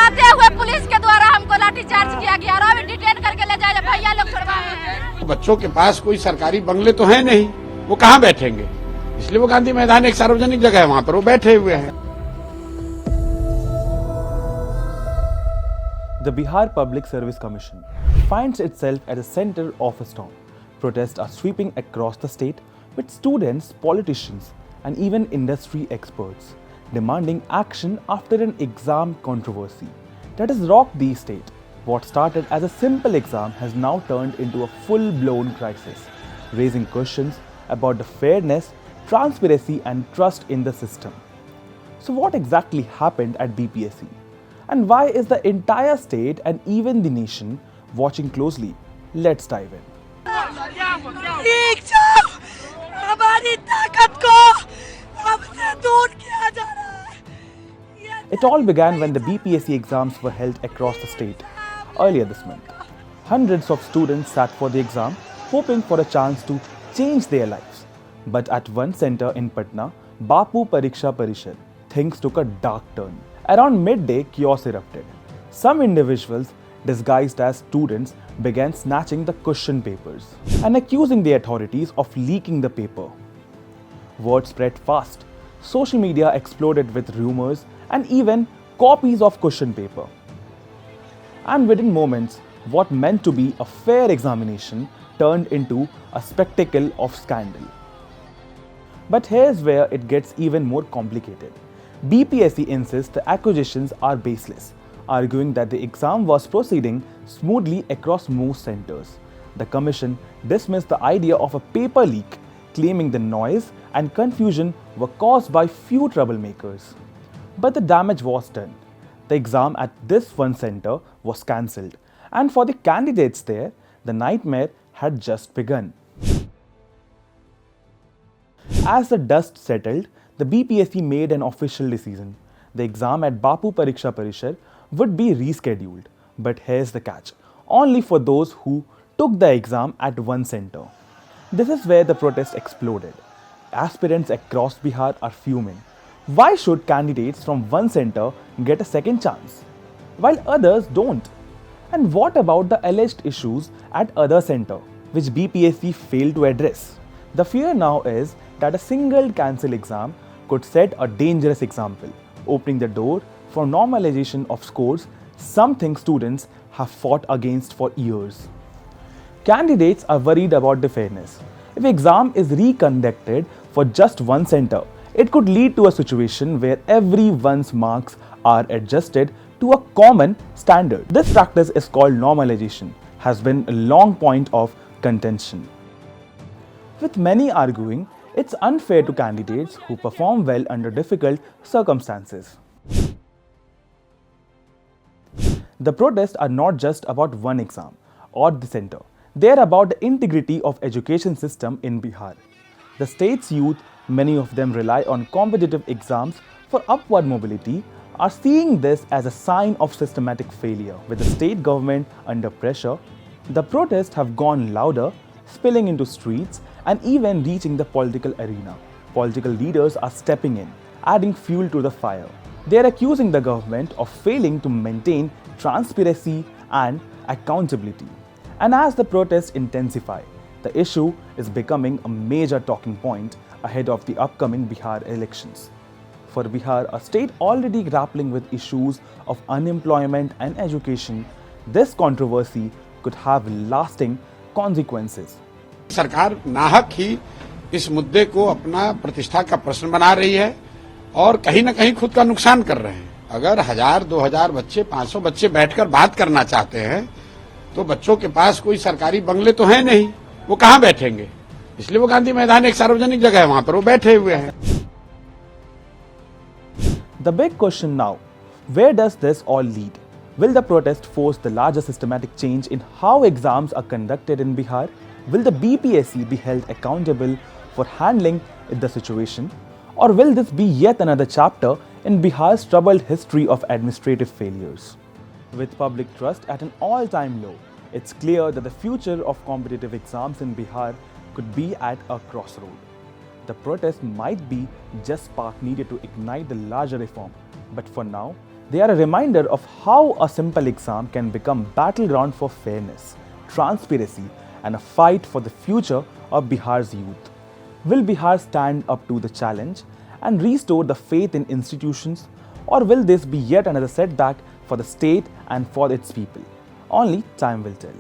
आते हुए पुलिस के द्वारा हमको लाठीचार्ज किया गया और अभी डिटेन करके ले जाए भैया लोग छुड़वाए हैं। बच्चों के पास कोई सरकारी बंगले तो है नहीं, वो कहाँ बैठेंगे, इसलिए वो गांधी मैदान एक सार्वजनिक जगह है, वहाँ पर वो बैठे हुए हैं। The Bihar Public Service Commission finds itself at the center of a storm. Protests are sweeping across the state with students, politicians, and even industry experts demanding action after an exam controversy that has rocked the state. What started as a simple exam has now turned into a full-blown crisis, raising questions about the fairness, transparency, and trust in the system. So what exactly happened at BPSC? And why is the entire state and even the nation watching closely? Let's dive in. It all began when the BPSC exams were held across the state earlier this month. Hundreds of students sat for the exam, hoping for a chance to change their lives. But at one center in Patna, Bapu Pariksha Parishad, things took a dark turn. Around midday, chaos erupted. Some individuals, disguised as students, began snatching the question papers and accusing the authorities of leaking the paper. Word spread fast. Social media exploded with rumors and even copies of question paper. And within moments, what meant to be a fair examination turned into a spectacle of scandal. But here's where it gets even more complicated. BPSC insists the accusations are baseless, arguing that the exam was proceeding smoothly across most centers. The commission dismissed the idea of a paper leak, claiming the noise and confusion were caused by few troublemakers. But the damage was done. The exam at this one center was cancelled, and for the candidates there, the nightmare had just begun. As the dust settled, the BPSC made an official decision. The exam at Bapu Pariksha Parishad would be rescheduled. But here's the catch: only for those who took the exam at one center. This is where the protest exploded. Aspirants across Bihar are fuming. Why should candidates from one center get a second chance, while others don't? And what about the alleged issues at other center, which BPSC failed to address? The fear now is that a single cancelled exam could set a dangerous example, opening the door for normalization of scores, something students have fought against for years. Candidates are worried about the fairness. If exam is reconducted for just one center, it could lead to a situation where everyone's marks are adjusted to a common standard. This practice is called normalization, has been a long point of contention, with many arguing it's unfair to candidates who perform well under difficult circumstances. The protests are not just about one exam or the center. They are about the integrity of education system in Bihar. The state's youth, many of them rely on competitive exams for upward mobility, are seeing this as a sign of systematic failure. With the state government under pressure, the protests have gone louder, spilling into streets and even reaching the political arena. Political leaders are stepping in, adding fuel to the fire. They are accusing the government of failing to maintain transparency and accountability. And as the protests intensify, the issue is becoming a major talking point ahead of the upcoming Bihar elections. For Bihar, a state already grappling with issues of unemployment and education, this controversy could have lasting consequences. सरकार नाहक ही इस मुद्दे को अपना प्रतिष्ठा का प्रश्न बना रही है और कहीं न कहीं खुद का नुकसान कर रहे हैं। अगर 1000-2000 बच्चे, 500 बच्चे बैठकर बात करना चाहते हैं, तो बच्चों के पास कोई सरकारी बंगले तो है नहीं, वो कहाँ बैठेंगे, इसलिए वो गांधी मैदान एक सार्वजनिक जगह है, वहाँ पर वो बैठे हुए हैं। The big question now, where does this all lead? Will the protest force the larger systematic change in how exams are conducted in Bihar? Will the BPSC be held accountable for handling the situation? Or will this be yet another chapter in Bihar's troubled history of administrative failures? With public trust at an all-time low, it's clear that the future of competitive exams in Bihar could be at a crossroad. The protest might be just spark needed to ignite the larger reform, but for now, They are a reminder of how a simple exam can become battleground for fairness, transparency, and a fight for the future of Bihar's youth. Will Bihar stand up to the challenge and restore the faith in institutions, or will this be yet another setback for the state and for its people? Only time will tell.